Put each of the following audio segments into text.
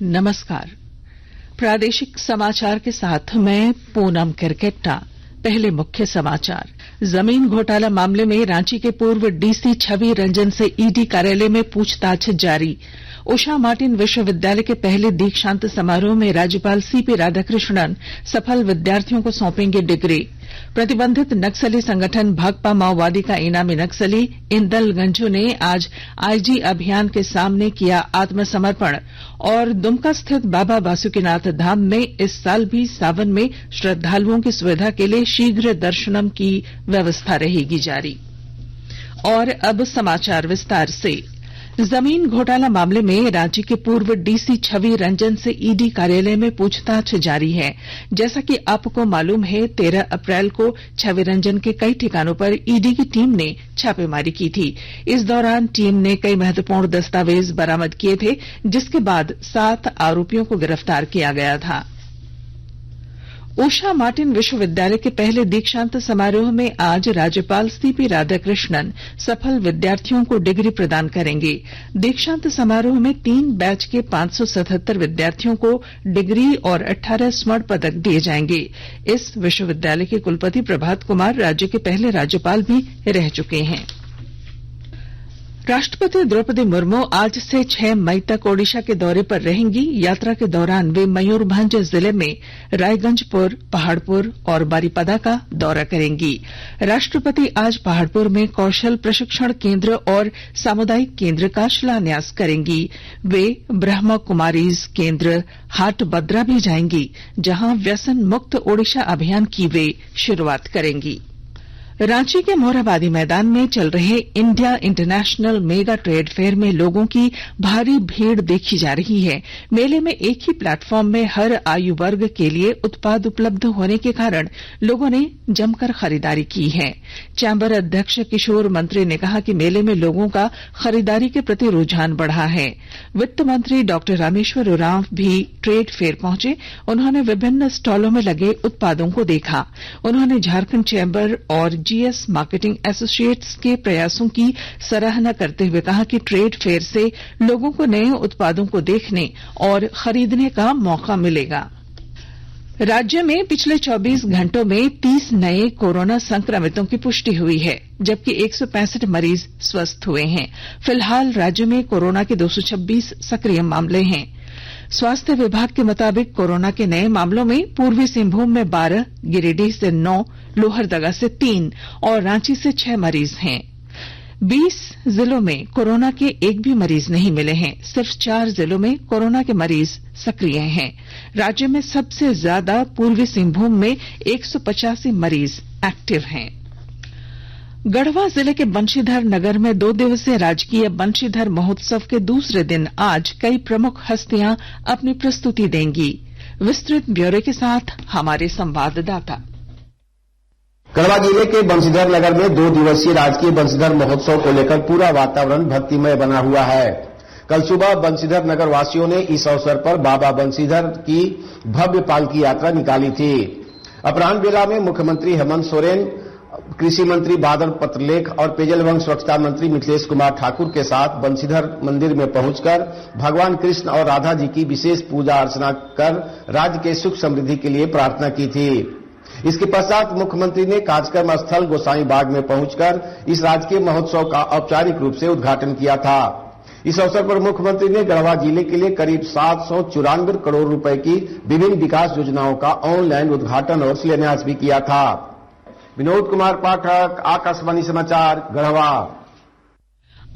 नमस्कार। प्रादेशिक समाचार के साथ मैं पूनम किरकेट्टा। पहले मुख्य समाचार। जमीन घोटाला मामले में रांची के पूर्व डीसी छवि रंजन से ईडी कार्यालय में पूछताछ जारी। उषा मार्टिन विश्वविद्यालय के पहले दीक्षांत समारोह में राज्यपाल सीपी राधाकृष्णन सफल विद्यार्थियों को सौंपेंगे डिग्री। प्रतिबंधित नक्सली संगठन भाकपा माओवादी का इनामी नक्सली इंदल गंझू ने आज आईजी अभियान के सामने किया आत्मसमर्पण। और दुमका स्थित बाबा बासुकीनाथ धाम में इस साल भी सावन में श्रद्धालुओं की सुविधा के लिए शीघ्र दर्शनम की व्यवस्था रहेगी जारी। और अब समाचार विस्तार से। जमीन घोटाला मामले में रांची के पूर्व डीसी छवि रंजन से ईडी कार्यालय में पूछताछ जारी है। जैसा कि आपको मालूम है, 13 अप्रैल को छवि रंजन के कई ठिकानों पर ईडी की टीम ने छापेमारी की थी। इस दौरान टीम ने कई महत्वपूर्ण दस्तावेज बरामद किए थे, जिसके बाद 7 आरोपियों को गिरफ्तार किया गया था। उषा मार्टिन विश्वविद्यालय के पहले दीक्षांत समारोह में आज राज्यपाल सीपी राधाकृष्णन सफल विद्यार्थियों को डिग्री प्रदान करेंगे। दीक्षांत समारोह में 3 बैच के 577 विद्यार्थियों को डिग्री और 18 स्वर्ण पदक दिए जाएंगे। इस विश्वविद्यालय के कुलपति प्रभात कुमार राज्य के पहले राज्यपाल भी रह चुके हैं। राष्ट्रपति द्रौपदी मुर्मू आज से 6 मई तक ओडिशा के दौरे पर रहेंगी। यात्रा के दौरान वे मयूरभंज जिले में रायगंजपुर, पहाड़पुर और बारीपदा का दौरा करेंगी। राष्ट्रपति आज पहाड़पुर में कौशल प्रशिक्षण केंद्र और सामुदायिक केंद्र का शिलान्यास करेंगी। वे ब्रह्मा कुमारीज केंद्र हाटबद्रा भी जाएंगी, जहां व्यसन मुक्त ओडिशा अभियान की वे शुरुआत करेंगी। रांची के मोरहाबादी मैदान में चल रहे India international mega trade fair में लोगों की भारी भीड़ देखी जा रही है। मेले में एक ही प्लेटफॉर्म में हर आयु वर्ग के लिए उत्पाद उपलब्ध होने के कारण लोगों ने जमकर खरीदारी की है। चैंबर अध्यक्ष किशोर मंत्री ने कहा कि मेले में लोगों का खरीदारी के प्रति रुझान बढ़ा है। वित्त मंत्री डॉक्टर रामेश्वर उरांव भी ट्रेड फेयर पहुंचे। उन्होंने विभिन्न स्टॉलों में लगे उत्पादों को देखा। उन्होंने झारखंड चैंबर और जीएस मार्केटिंग एसोसिएट्स के प्रयासों की सराहना करते हुए कहा कि ट्रेड फेयर से लोगों को नए उत्पादों को देखने और खरीदने का मौका मिलेगा। राज्य में पिछले 24 घंटों में 30 नए कोरोना संक्रमितों की पुष्टि हुई है, जबकि 165 मरीज स्वस्थ हुए हैं। फिलहाल राज्य में कोरोना के 226 सक्रिय मामले हैं। स्वास्थ्य विभाग के मुताबिक कोरोना के नए मामलों में पूर्वी सिंहभूम में 12, गिरिडीह से 9, लोहरदगा से 3 और रांची से 6 मरीज हैं। 20 जिलों में कोरोना के एक भी मरीज नहीं मिले हैं। सिर्फ 4 जिलों में कोरोना के मरीज सक्रिय हैं। राज्य में सबसे ज्यादा पूर्वी सिंहभूम में 185 मरीज एक्टिव हैं। गढ़वा जिले के बंशीधर नगर में 2 दिवसीय राजकीय बंशीधर महोत्सव के दूसरे दिन आज कई प्रमुख हस्तियां अपनी प्रस्तुति देंगी। विस्तृत ब्यौरे के साथ हमारे संवाददाता। गढ़वा जिले के बंशीधर नगर में 2 दिवसीय राजकीय बंशीधर महोत्सव को लेकर पूरा वातावरण भक्तिमय बना हुआ है। कल सुबह बंशीधर नगर वासियों ने इस अवसर पर बाबा बंशीधर की भव्य पालकी यात्रा निकाली थी। अपराह्न बेला में मुख्यमंत्री हेमंत सोरेन, कृषि मंत्री बादल पत्रलेख और पेयजल एवं स्वच्छता मंत्री मिथिलेश कुमार ठाकुर के साथ बंशीधर मंदिर में पहुंचकर भगवान कृष्ण और राधा जी की विशेष पूजा अर्चना कर राज्य के सुख समृद्धि के लिए प्रार्थना की थी। इसके पश्चात मुख्यमंत्री ने कार्यक्रम स्थल गोसाई बाग में पहुंचकर इस राजकीय महोत्सव का औपचारिक रूप से उद्घाटन किया था। इस अवसर पर मुख्यमंत्री ने गढ़वा जिले के लिए करीब 794 करोड़ रुपए की विभिन्न विकास योजनाओं का ऑनलाइन उद्घाटन और शिलान्यास भी किया था। विनोद कुमार पाठक, आकाशवाणी समाचार, गढ़वा।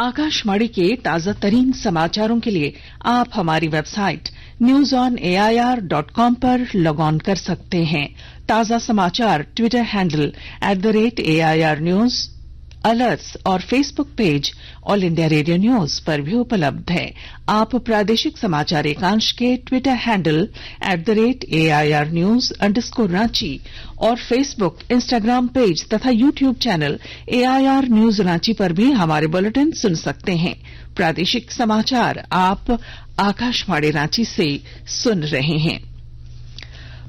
आकाशवाणी के ताजा तरीन समाचारों के लिए आप हमारी वेबसाइट newsonair.com पर लॉग ऑन कर सकते हैं। ताजा समाचार Twitter handle @AIR News, alerts और Facebook page All India Radio news पर भी उपलब्ध है। आप प्रादेशिक समाचार एकांश के ट्विटर हैंडल @AIR News_Ranchi और फेसबुक, इंस्टाग्राम पेज तथा YouTube channel AIR News Ranchi पर भी हमारे बुलेटिन सुन सकते हैं। प्रादेशिक समाचार आप आकाशवाणी रांची से सुन रहे हैं।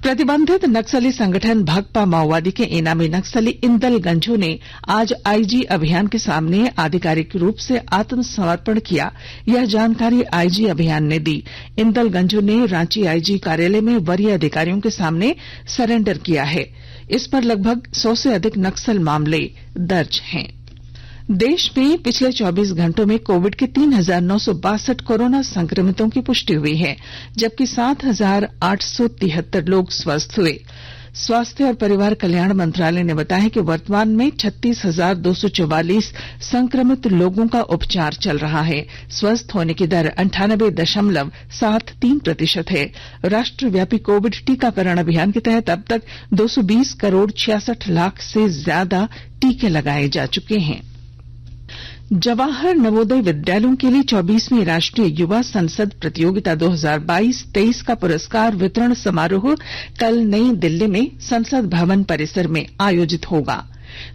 प्रतिबंधित नक्सली संगठन भाकपा माओवादी के इनामी नक्सली इंदल गंझू ने आज आईजी अभियान के सामने आधिकारिक रूप से आत्मसमर्पण किया। यह जानकारी आईजी अभियान ने दी। इंदल गंझू ने रांची आईजी कार्यालय में वरीय अधिकारियों के सामने सरेंडर किया है। इस पर लगभग 100 से अधिक नक्सल मामले दर्ज हैं। देश में पिछले 24 घंटों में कोविड के 3,962 कोरोना संक्रमितों की पुष्टि हुई है, जबकि 7,873 लोग स्वस्थ हुए। स्वास्थ्य और परिवार कल्याण मंत्रालय ने बताया कि वर्तमान में 36,244 संक्रमित लोगों का उपचार चल रहा है। स्वस्थ होने की दर 98.73% है। राष्ट्रव्यापी कोविड टीकाकरण अभियान के तहत अब तक 220 करोड़ 66 लाख से ज्यादा टीके लगाए जा चुके हैं। जवाहर नवोदय विद्यालयों के लिए 24वीं राष्ट्रीय युवा संसद प्रतियोगिता 2022-23 का पुरस्कार वितरण समारोह कल नई दिल्ली में संसद भवन परिसर में आयोजित होगा।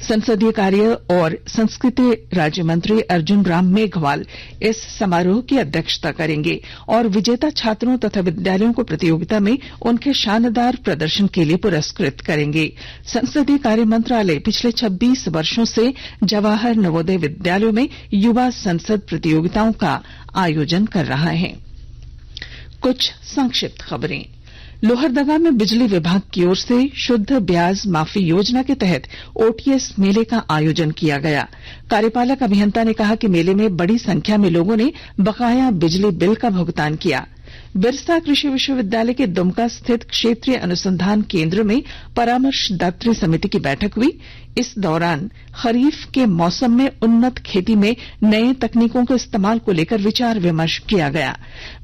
संसदीय कार्य और संस्कृति राज्य मंत्री अर्जुन राम मेघवाल इस समारोह की अध्यक्षता करेंगे और विजेता छात्रों तथा विद्यालयों को प्रतियोगिता में उनके शानदार प्रदर्शन के लिए पुरस्कृत करेंगे। संसदीय कार्य मंत्रालय पिछले 26 वर्षों से जवाहर नवोदय विद्यालयों में युवा संसद प्रतियोगिताओं का आयोजन कर रहा है। कुछ संक्षिप्त खबरें। लोहरदगा में बिजली विभाग की ओर से शुद्ध ब्याज माफी योजना के तहत ओटीएस मेले का आयोजन किया गया। कार्यपालक अभियंता ने कहा कि मेले में बड़ी संख्या में लोगों ने बकाया बिजली बिल का भुगतान किया। बिरसा कृषि विश्वविद्यालय के दुमका स्थित क्षेत्रीय अनुसंधान केंद्र में परामर्शदात्री समिति की बैठक हुई। इस दौरान खरीफ के मौसम में उन्नत खेती में नए तकनीकों के इस्तेमाल को लेकर विचार विमर्श किया गया।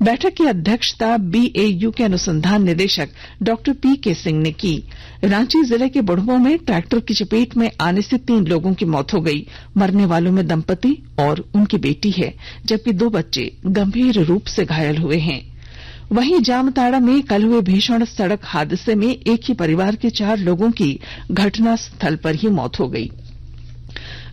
बैठक की अध्यक्षता बीएयू के अनुसंधान निदेशक डॉक्टर पीके सिंह ने की। रांची जिले के बुढ़बो में ट्रैक्टर की चपेट में आने से 3 लोगों की मौत हो गई। मरने वालों में दंपति और उनकी बेटी है, जबकि 2 बच्चे गंभीर रूप से घायल हुए हैं। वहीं जामताड़ा में कल हुए भीषण सड़क हादसे में एक ही परिवार के 4 लोगों की घटनास्थल पर ही मौत हो गई।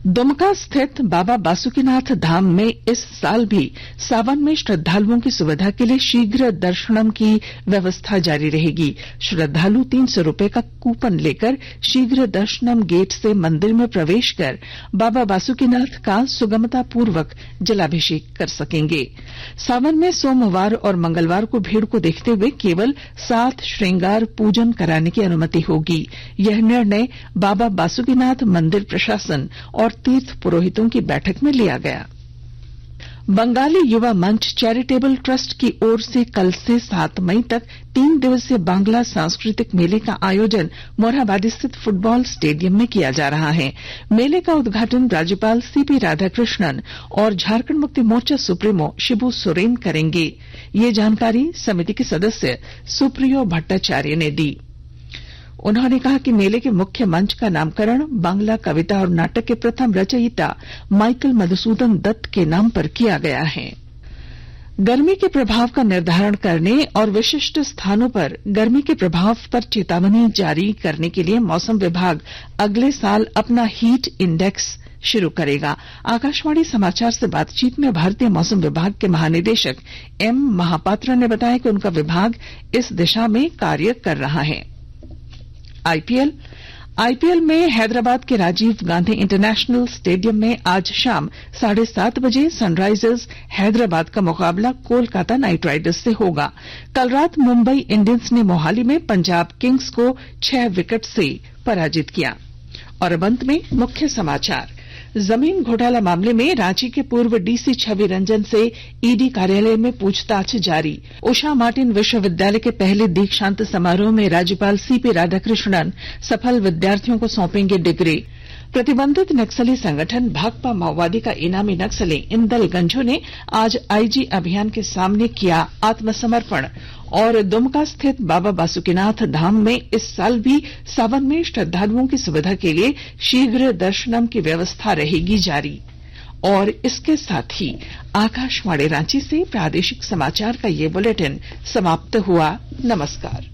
दुमका स्थित बाबा बासुकीनाथ धाम में इस साल भी सावन में श्रद्धालुओं की सुविधा के लिए शीघ्र दर्शनम की व्यवस्था जारी रहेगी। श्रद्धालु 300 रुपए का कूपन लेकर शीघ्र दर्शनम गेट से मंदिर में प्रवेश कर बाबा बासुकीनाथ का सुगमता पूर्वक जलाभिषेक कर सकेंगे। सावन में सोमवार और मंगलवार को भीड़ को देखते हुए केवल 7 श्रृंगार पूजन कराने की अनुमति होगी। यह निर्णय बाबा बासुकीनाथ मंदिर प्रशासन और तीर्थ पुरोहितों की बैठक में लिया गया। बंगाली युवा मंच चैरिटेबल ट्रस्ट की ओर से कल से 7 मई तक 3 दिवसीय बांग्ला सांस्कृतिक मेले का आयोजन मोरहाबादी स्थित फुटबॉल स्टेडियम में किया जा रहा है। मेले का उद्घाटन राज्यपाल सीपी राधाकृष्णन और झारखंड मुक्ति मोर्चा सुप्रीमो शिबू सोरेन करेंगे। ये जानकारी समिति के सदस्य सुप्रियो भट्टाचार्य ने दी। उन्होंने कहा कि मेले के मुख्य मंच का नामकरण बांग्ला कविता और नाटक के प्रथम रचयिता माइकल मधुसूदन दत्त के नाम पर किया गया है। गर्मी के प्रभाव का निर्धारण करने और विशिष्ट स्थानों पर गर्मी के प्रभाव पर चेतावनी जारी करने के लिए मौसम विभाग अगले साल अपना हीट इंडेक्स शुरू करेगा। आकाशवाणी समाचार से बातचीत में भारतीय मौसम विभाग के महानिदेशक एम महापात्रा ने बताया कि उनका विभाग इस दिशा में कार्य कर रहा है। आईपीएल में हैदराबाद के राजीव गांधी इंटरनेशनल स्टेडियम में आज शाम 7:30 बजे सनराइजर्स हैदराबाद का मुकाबला कोलकाता नाइट राइडर्स से होगा। कल रात मुंबई इंडियंस ने मोहाली में पंजाब किंग्स को 6 विकेट से पराजित किया। और अब अंत में मुख्य समाचार। जमीन घोटाला मामले में रांची के पूर्व डीसी छवि रंजन से ईडी कार्यालय में पूछताछ जारी। उषा मार्टिन विश्वविद्यालय के पहले दीक्षांत समारोह में राज्यपाल सीपी राधाकृष्णन सफल विद्यार्थियों को सौंपेंगे डिग्री। प्रतिबंधित नक्सली संगठन भाकपा माओवादी का इनामी नक्सली इंदल गंझू ने आज आईजी अभियान के सामने किया आत्मसमर्पण। और दुमका स्थित बाबा बासुकीनाथ धाम में इस साल भी सावन में श्रद्धालुओं की सुविधा के लिए शीघ्र दर्शनम की व्यवस्था रहेगी जारी। और इसके साथ ही आकाशवाणी रांची से प्रादेशिक समाचार का ये बुलेटिन समाप्त हुआ। नमस्कार।